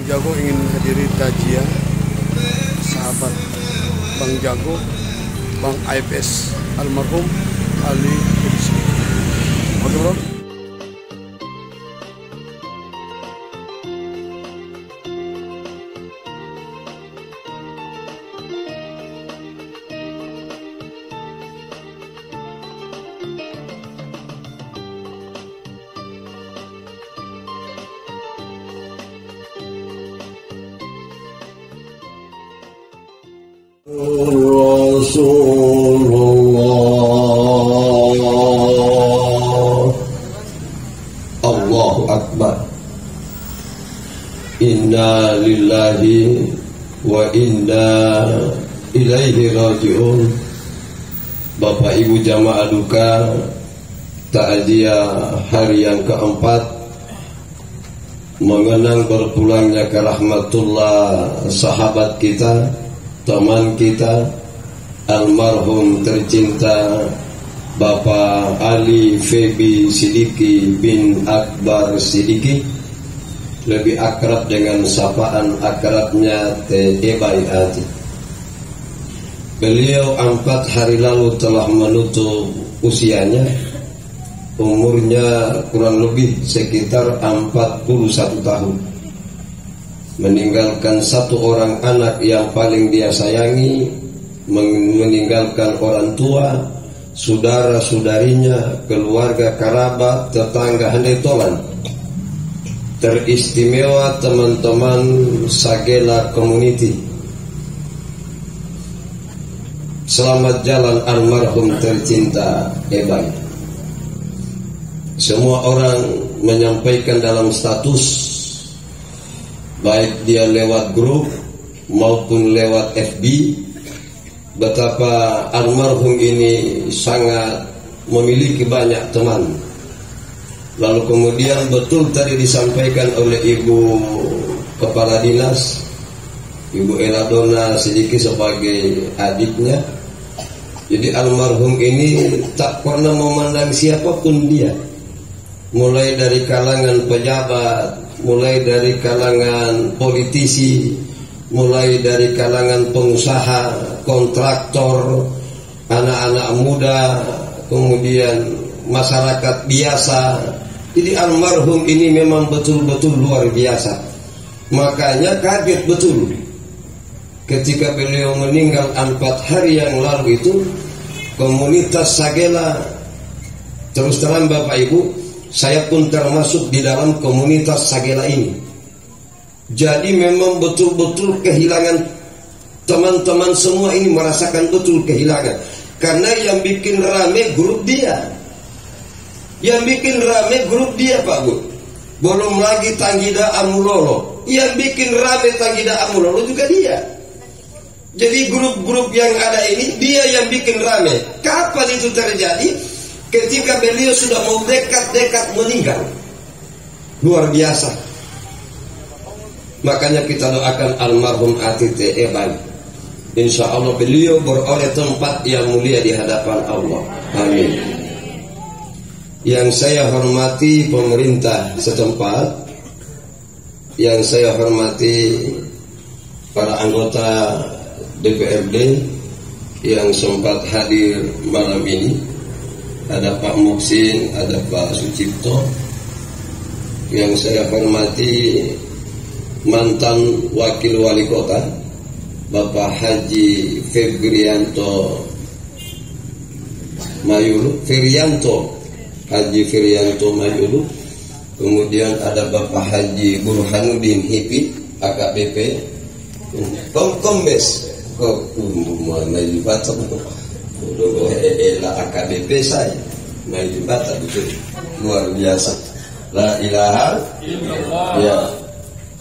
Jago ingin hadiri tajiah sahabat Bang Jago, Bang AFS almarhum Ali Kudsi. Oke bro. Rasulullah. Allahu Akbar. Inna lillahi wa inna ilaihi raji'un. Bapak Ibu jamaah duka takziah hari yang keempat mengenang berpulangnya ke rahmatullah sahabat kita, teman kita, almarhum tercinta Bapak Ali Febi Sidiki bin Akbar Sidiki, lebih akrab dengan sapaan akrabnya Ebay Ati. Beliau 4 hari lalu telah menutup usianya. Umurnya kurang lebih sekitar 41 tahun. Meninggalkan 1 orang anak yang paling dia sayangi, meninggalkan orang tua, saudara-saudarinya, keluarga kerabat, tetangga handai tolan. Teristimewa teman-teman Sagela Community. Selamat jalan almarhum tercinta Ebay. Semua orang menyampaikan dalam status, baik dia lewat grup maupun lewat FB, betapa almarhum ini sangat memiliki banyak teman. Lalu kemudian betul tadi disampaikan oleh Ibu Kepala Dinas, Ibu Eladona Sidiki sebagai adiknya. Jadi almarhum ini tak pernah memandang siapapun dia, mulai dari kalangan pejabat, mulai dari kalangan politisi, mulai dari kalangan pengusaha, kontraktor, anak-anak muda, kemudian masyarakat biasa. Jadi almarhum ini memang betul-betul luar biasa. Makanya kaget betul ketika beliau meninggal 4 hari yang lalu itu. Komunitas Sagela, terus terang Bapak Ibu, saya pun termasuk di dalam komunitas Sagela ini. Jadi memang betul-betul kehilangan, teman-teman semua ini merasakan betul kehilangan. Karena yang bikin rame grup dia, yang bikin rame grup dia Pak Bu. Belum lagi Tanggida Amulolo, yang bikin rame Tanggida Amulolo juga dia. Jadi grup-grup yang ada ini dia yang bikin rame. Kapan itu terjadi? Ketika beliau sudah mau dekat-dekat meninggal. Luar biasa. Makanya kita doakan almarhum Atite Ebay. Insya Allah beliau beroleh tempat yang mulia di hadapan Allah. Amin. Yang saya hormati pemerintah setempat, yang saya hormati para anggota DPRD yang sempat hadir malam ini, ada Pak Muksin, ada Pak Sucipto. Yang saya hormati mantan Wakil Wali Kota Bapak Haji Febrianto Mayulu, Haji Ferianto Mayulu. Kemudian ada Bapak Haji Burhanuddin Hipi AKBP Kombes Maju Batak, AKBP saya Maju Batak, betul, luar biasa. La ilaha illallah. Ya.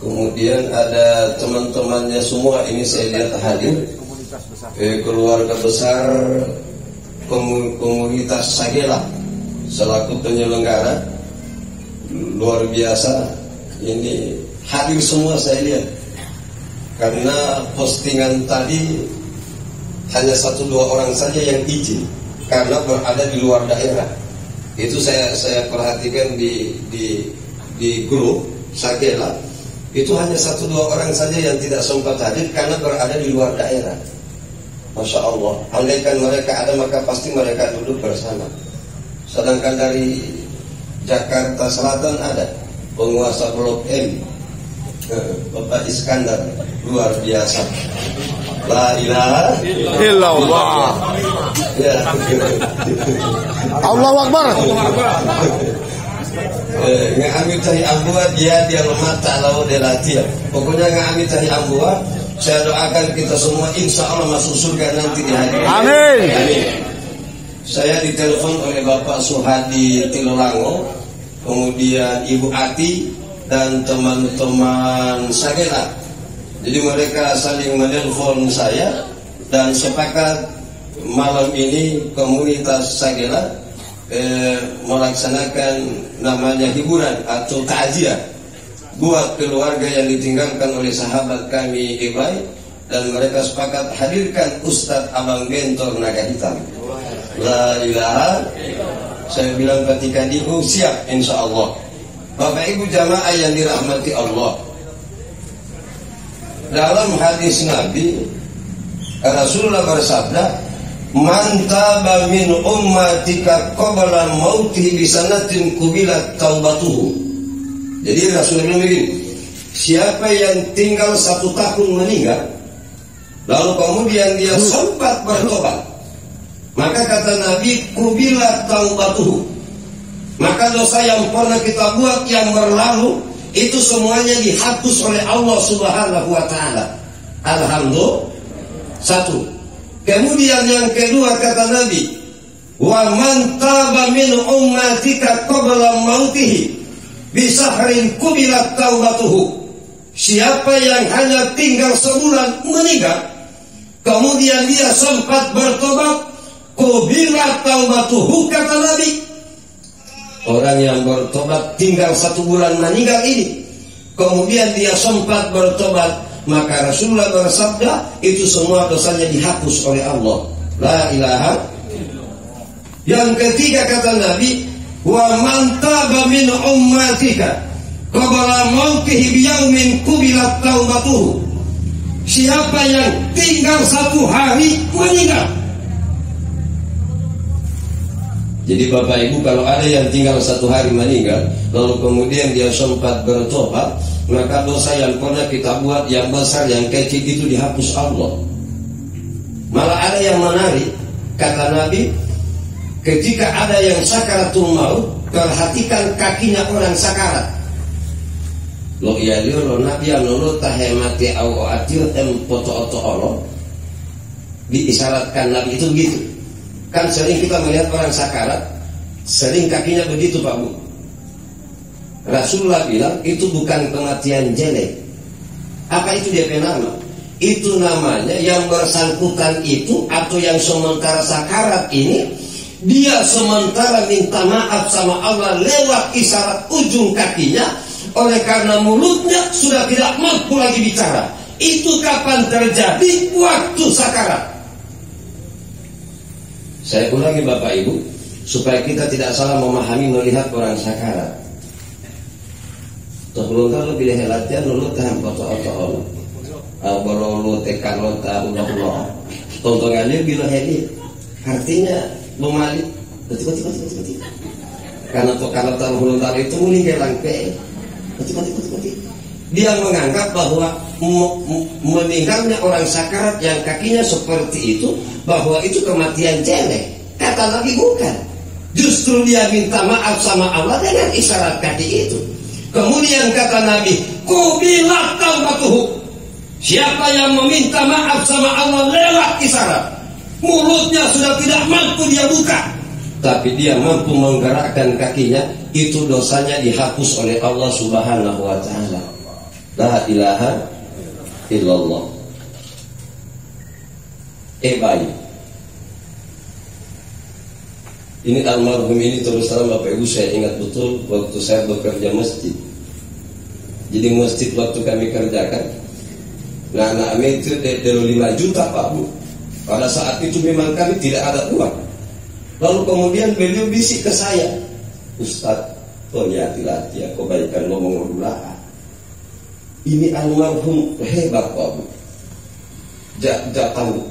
Kemudian ada teman-temannya semua ini saya lihat hadir. Keluarga besar komunitas Sagela selaku penyelenggara, luar biasa. Ini hadir semua saya lihat. Karena postingan tadi hanya 1-2 orang saja yang izin karena berada di luar daerah. Itu saya perhatikan di grup Sagela Itu hanya 1-2 orang saja yang tidak sempat hadir karena berada di luar daerah. Masya Allah, andaikan mereka ada maka pasti mereka duduk bersama. Sedangkan dari Jakarta Selatan ada penguasa Blok M, Bapak Iskandar, luar biasa. La ilaha illallah. Ya. Allahu Akbar. Ngambil tahi ambua dia lemah tak lau dia latihan. Pokoknya ngambil tahi ambua. Saya doakan kita semua insya Allah masuk surga nanti di hari. Amin. Amin. Saya ditelepon oleh Bapak Suhadi Tilolango, kemudian Ibu Ati dan teman-teman Sagela. Jadi mereka saling menelpon saya dan sepakat malam ini komunitas Sagela melaksanakan namanya hiburan atau takziah buat keluarga yang ditinggalkan oleh sahabat kami Ibai, dan mereka sepakat hadirkan Ustadz Abang Gentor Naga Hitam. La ilaha. Saya bilang ketika diu siap insya Allah. Bapak Ibu jamaah yang dirahmati Allah, dalam hadis Nabi Rasulullah bersabda, man taba min ummatika qabla mautihi bisanatin kubilat taubatuhu. Jadi Rasulullah begini, siapa yang tinggal 1 tahun meninggal lalu kemudian dia sempat bertobat, maka kata Nabi kubilat taubatuhu, maka dosa yang pernah kita buat yang berlalu itu semuanya dihapus oleh Allah Subhanahu wa taala. Alhamdulillah. 1. Kemudian yang kedua kata Nabi, wa man taba min ummatika qabla mautihi bisahrin kubilat taubatuhu. Siapa yang hanya tinggal sebulan meninggal kemudian dia sempat bertobat, kubilat taubatuhu kata Nabi. Orang yang bertobat tinggal 1 bulan meninggal ini kemudian dia sempat bertobat, maka Rasulullah bersabda itu semua dosanya dihapus oleh Allah. La ilaha. Yang ketiga kata Nabi, wa man taba min ummatika qabla mautihi biyaumin kubilat taubatuhu. Siapa yang tinggal 1 hari meninggal. Jadi Bapak Ibu, kalau ada yang tinggal 1 hari meninggal lalu kemudian dia sempat bertobat, maka dosa yang pernah kita buat yang besar yang kecil itu dihapus Allah. Malah ada yang menarik, kata Nabi, ketika ada yang sakaratul maut, perhatikan kakinya orang sakarat. Lo iya dia lo Nabi yang lo tahemati au atil foto oto Allah. Diisyaratkan Nabi itu begitu. Kan sering kita melihat orang sakarat, sering kakinya begitu Pak Bu. Rasulullah bilang itu bukan kematian jelek. Apa itu dia nama? Itu namanya yang bersangkutan itu atau yang sementara sakarat ini, dia sementara minta maaf sama Allah lewat isyarat ujung kakinya, oleh karena mulutnya sudah tidak mampu lagi bicara. Itu kapan terjadi? Waktu sakarat. Saya ulangi Bapak Ibu, supaya kita tidak salah memahami melihat orang sakarat. Sebelum kalau bila helatnya lulu tahan foto-foto Allah, berolu tekan lota Allah. Tontonannya bila hedi, artinya memalik, betul. Karena kalau tahu itu meninggal langke, betul. Dia menganggap bahwa meninggalnya orang sakarat yang kakinya seperti itu, bahwa itu kematian jelek. Kata Nabi bukan. Justru dia minta maaf sama Allah dengan isyarat kaki itu. Kemudian kata Nabi, kubilat taubatuhu. Siapa yang meminta maaf sama Allah lewat isyarat, mulutnya sudah tidak mampu dia buka, tapi dia mampu menggerakkan kakinya, itu dosanya dihapus oleh Allah Subhanahu wa taala. La ilaha illallah. Baik. Ini almarhum ini terus terang Bapak Ibu saya ingat betul waktu saya bekerja masjid. Jadi masjid waktu kami kerjakan, nah itu dari 5 juta Pak Bu. Pada saat itu memang kami tidak ada uang. Lalu kemudian beliau bisik ke saya, Ustaz, kau hati-hati ya, kebaikan ngomong ulah. ini almarhum hebat Pak Bu.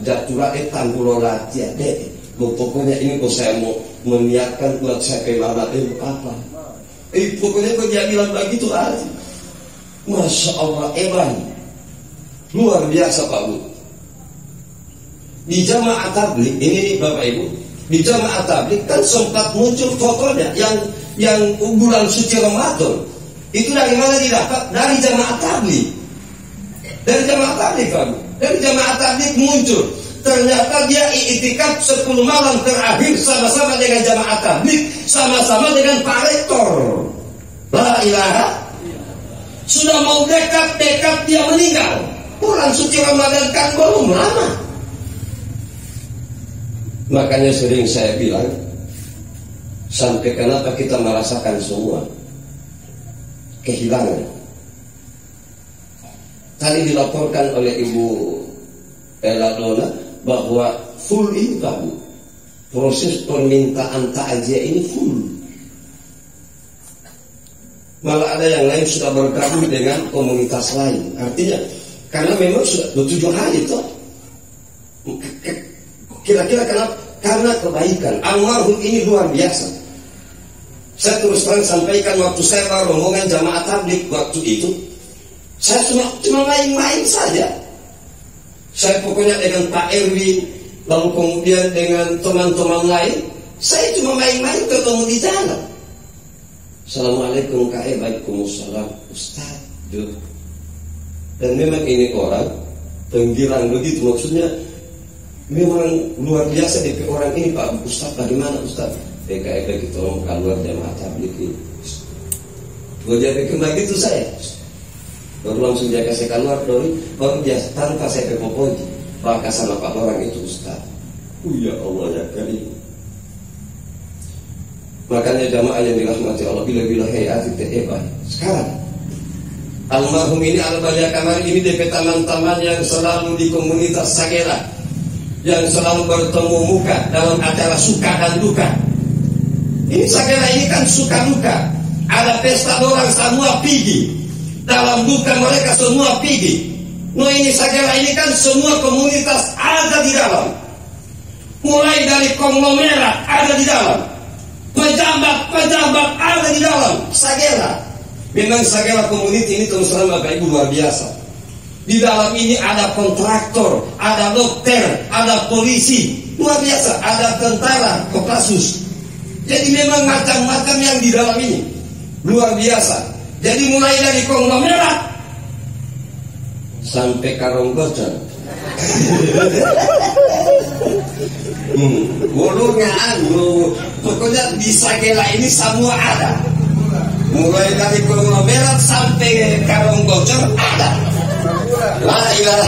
Jatulah pulau latihan deh. Pokoknya ini kok saya mau meniatkan buat saya kelana apa? Pokoknya kok dia bilang begitu aja. Masya Allah, luar biasa Pak Bu. Di jamaah tabligh ini Bapak Ibu, di jamaah tabligh kan sempat muncul fotonya yang bulan suci Ramadan. Itu dari mana didapat? Dari jamaah tabligh. Dari jamaah tabligh Pak Bu. Dari jamaah tabligh muncul. Ternyata dia i'tikaf 10 malam terakhir sama-sama dengan jamaah tabligh, sama-sama dengan Pak Rektor. La ilaha. Sudah mau dekat dia meninggal. Bulan suci Ramadan kan belum lama. Makanya sering saya bilang, sampai kenapa kita merasakan semua kehilangan. Tadi dilaporkan oleh Ibu Ella Dona bahwa full ini Pak Bu, proses permintaan takziah ini full. Malah ada yang lain sudah bergabung dengan komunitas lain. Artinya karena memang sudah 7 hari itu. Kira-kira kenapa? Karena kebaikan. Almarhum ini luar biasa. Saya terus terang sampaikan waktu saya rombongan jamaah tabligh waktu itu, saya cuma main-main saja. Saya pokoknya dengan Pak Erwi, lalu kemudian dengan teman-teman lain, saya cuma main-main ketemu di jalan. Assalamualaikum Kak, waalaikumsalam Ustaz. Dan memang ini orang penggilang begitu, maksudnya memang luar biasa DP orang ini Pak Ustaz. Bagaimana Ustaz? PKF kita orang keluar jamaah tabligh ini. Gue jadi begitu saya. Baru langsung dia kasih keluar dari, baru dia tanpa saya kepopoji. Maka sama Pak orang itu Ustaz. Ya Allah ya kali. Makanya jamaah yang dirahmati Allah, bila-bila hayati te'ebah. Sekarang almarhum ini Al-Baya Kamar ini DP teman-teman yang selalu di komunitas Sagera, yang selalu bertemu muka dalam acara suka dan duka. Ini Sagera ini kan suka duka. Ada pesta orang semua pergi, dalam duka mereka semua pergi. No ini Sagera ini kan semua komunitas ada di dalam. Mulai dari konglomerat ada di dalam, pejabat ada di dalam Sagera. Memang Sagera community ini terus terang Bapak Ibu luar biasa. Di dalam ini ada kontraktor, ada dokter, ada polisi, luar biasa, ada tentara, Kopassus. Jadi memang macam-macam yang di dalam ini luar biasa. Jadi mulai dari konglomerat sampai karung bocor. Gulungnya pokoknya di Sagera ini semua ada. Mulai dari konglomerat sampai karung bocor ada. La ilaha.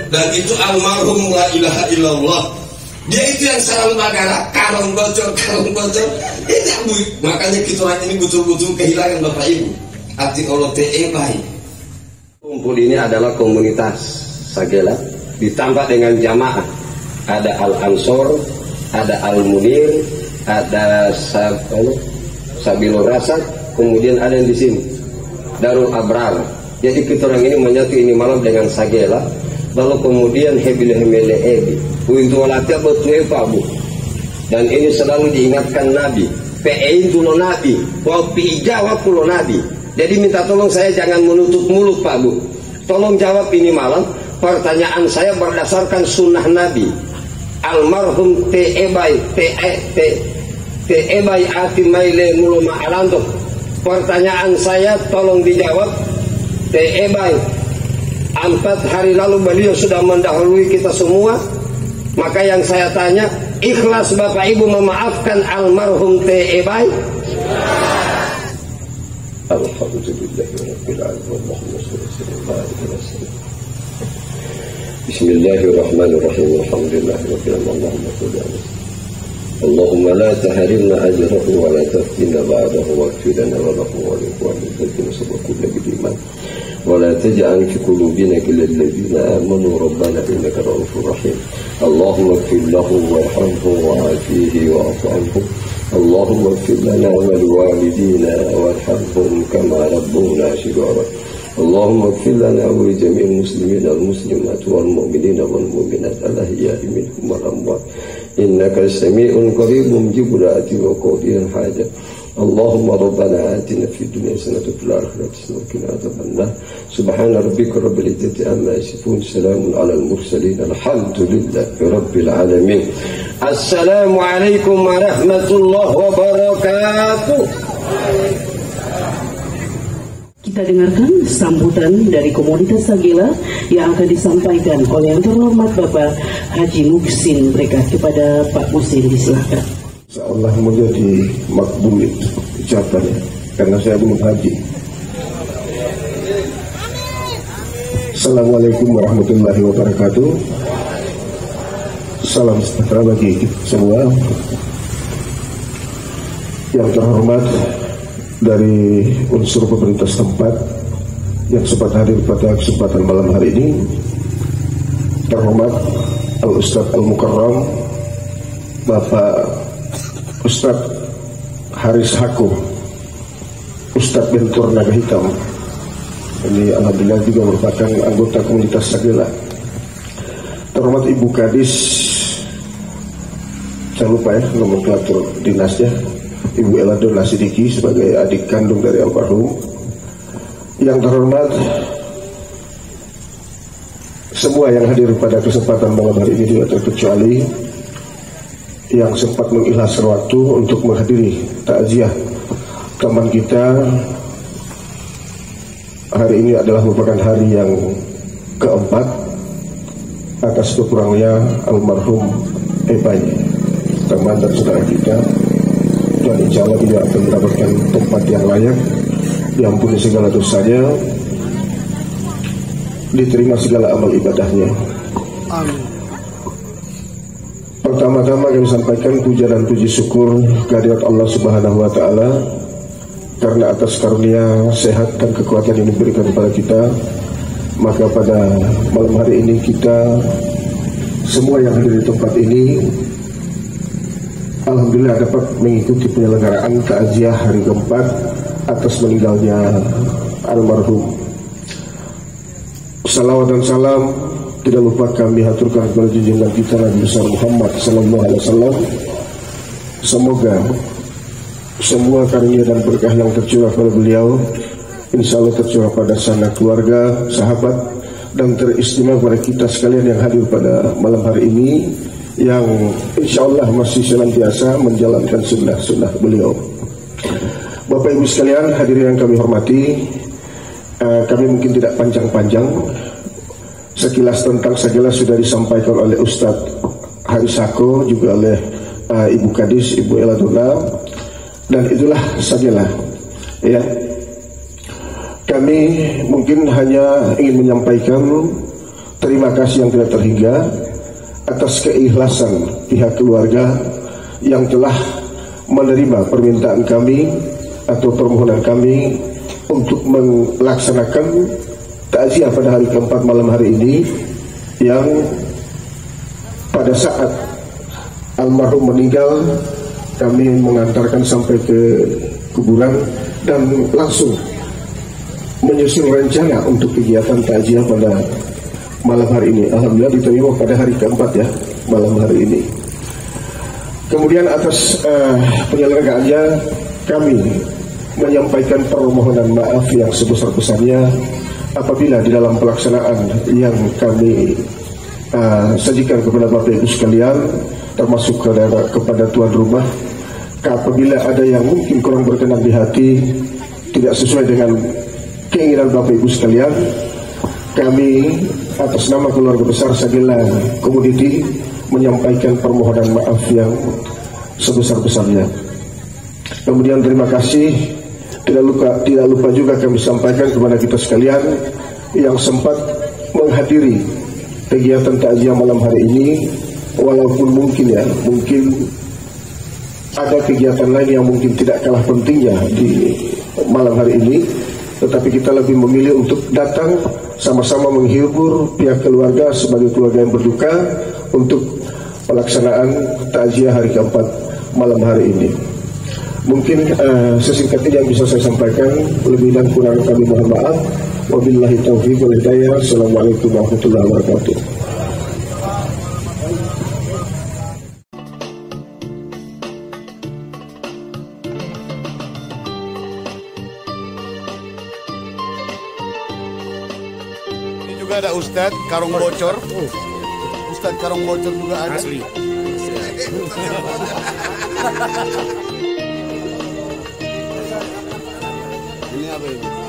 Dan itu almarhum la ilaha illallah. Dia itu yang selalu magara, karung bocor. Ini makanya kita ini betul-betul kehilangan Bapak Ibu. Arti kalau baik. Kumpul ini adalah komunitas Sagera ditambah dengan jamaah. Ada Al-Ansor, ada Al-Munir, ada Sabilur Rasad, kemudian ada yang di sini Darul Abrar. Jadi kita orang ini menyatu ini malam dengan Sagera. Lalu kemudian hebile ebi untuk latihan betul Pak Bu. Dan ini selalu diingatkan Nabi. Pein dulu Nabi, wapi jawab dulu Nabi. Jadi minta tolong saya jangan menutup mulut Pak Bu. Tolong jawab ini malam. Pertanyaan saya berdasarkan sunnah Nabi. Almarhum Te'ebai Atimaile Mulu Ma'alanto. Pertanyaan saya tolong dijawab. Te'ebai 4 hari lalu beliau sudah mendahului kita semua. Maka yang saya tanya, ikhlas Bapak Ibu memaafkan almarhum Te'ebai? Bismillahirrahmanirrahim. Allahumma la tahrimna ajrahu wa la taftinna ba'dahu waghfir lana wa lahu wa li ikhwanina alladhina sabaquna bil iman wa la taj'al fi qulubina ghillan lil ladzina amanu rabbana innaka ra'ufur rahim. Allahumma ighfir lahu warhamhu wa'afihi wa'fu anhu اللهم اغفر لنا ولوالدينا وارحمهم كما ربونا صغارا اللهم اغفر لنا ولجميع المسلمين والمسلمات والمؤمنين والمؤمنات الأحياء منهم والأموات إنك سميع قريب مجيب الدعوات وقاضي الحاجة اللهم ربنا آتنا في الدنيا حسنة وفي الآخرة حسنة وقنا عذاب النار سبحان ربك رب العزة عما يصفون سلام على المرسلين الحمد لله رب العالمين. Assalamualaikum warahmatullahi wabarakatuh. Kita dengarkan sambutan dari komunitas Sagila yang akan disampaikan oleh yang terhormat Bapak Haji Muhsin Brekat. Kepada Pak Muhsin disilahkan. Seolah menjadi makbul ucapannya karena saya belum haji. Assalamualaikum warahmatullahi wabarakatuh. Salam sejahtera bagi semua. Yang terhormat dari unsur pemerintah setempat yang sempat hadir pada kesempatan malam hari ini, terhormat Al-Ustadz Al-Mukarram Bapak Ustadz Haris Hako, Ustadz Bentur Naga Hitam. Ini alhamdulillah juga merupakan anggota komunitas Sagila. Terhormat Ibu Kadis, jangan lupa ya nomenklatur dinasnya, Ibu Eladona Sidiki sebagai adik kandung dari almarhum. Yang terhormat semua yang hadir pada kesempatan malam hari ini tidak terkecuali yang sempat mengikhlaskan waktu untuk menghadiri takziah teman kita. Hari ini adalah merupakan hari yang keempat atas berpulangnya almarhum Ebay, teman dan saudara kita, dan insya Allah dia akan mendapatkan tempat yang layak, diampuni segala dosanya, diterima segala amal ibadahnya. Amin. Pertama-tama kami sampaikan puja dan puji syukur kehadirat Allah Subhanahu wa Ta'ala karena atas karunia sehat dan kekuatan yang diberikan kepada kita. Maka pada malam hari ini kita semua yang hadir di tempat ini alhamdulillah dapat mengikuti penyelenggaraan takziah hari keempat atas meninggalnya almarhum. Salawat dan salam tidak lupa kami haturkan kepada junjungan kita Nabi besar Muhammad sallallahu alaihi wasallam. Semoga semua karunia dan berkah yang tercurah pada beliau insya Allah tercurah pada sanak keluarga, sahabat, dan teristimewa pada kita sekalian yang hadir pada malam hari ini, yang insya Allah masih senantiasa menjalankan sunnah-sunnah beliau. Bapak Ibu sekalian, hadirin yang kami hormati, kami mungkin tidak panjang-panjang. Sekilas tentang Sagila sudah disampaikan oleh Ustadz Haris Hako, juga oleh Ibu Kadis, Ibu Eladona, dan itulah Sagila. Ya, kami mungkin hanya ingin menyampaikan terima kasih yang tidak terhingga atas keikhlasan pihak keluarga yang telah menerima permintaan kami atau permohonan kami untuk melaksanakan takziah pada hari keempat malam hari ini, yang pada saat almarhum meninggal kami mengantarkan sampai ke kuburan dan langsung menyusun rencana untuk kegiatan takziah pada malam hari ini. Alhamdulillah diterima pada hari keempat ya, malam hari ini. Kemudian atas penyelenggaraannya kami menyampaikan permohonan maaf yang sebesar-besarnya apabila di dalam pelaksanaan yang kami sajikan kepada Bapak Ibu sekalian, termasuk kepada tuan rumah, apabila ada yang mungkin kurang berkenan di hati, tidak sesuai dengan keinginan Bapak Ibu sekalian, kami atas nama keluarga besar Sagila Community menyampaikan permohonan maaf yang sebesar-besarnya. Kemudian terima kasih tidak lupa juga kami sampaikan kepada kita sekalian yang sempat menghadiri kegiatan takziah malam hari ini, walaupun mungkin ada kegiatan lain yang mungkin tidak kalah pentingnya di malam hari ini, tetapi kita lebih memilih untuk datang sama-sama menghibur pihak keluarga sebagai keluarga yang berduka untuk pelaksanaan takziah hari keempat malam hari ini. Mungkin sesingkat ini yang bisa saya sampaikan, lebih dan kurang kami mohon maaf. Wabillahi taufiq wal hidayah. Assalamualaikum warahmatullahi wabarakatuh. Ini juga ada Ustadz Karung Bocor. Ustadz Karung Bocor juga ada. Asli. Ini apa ini?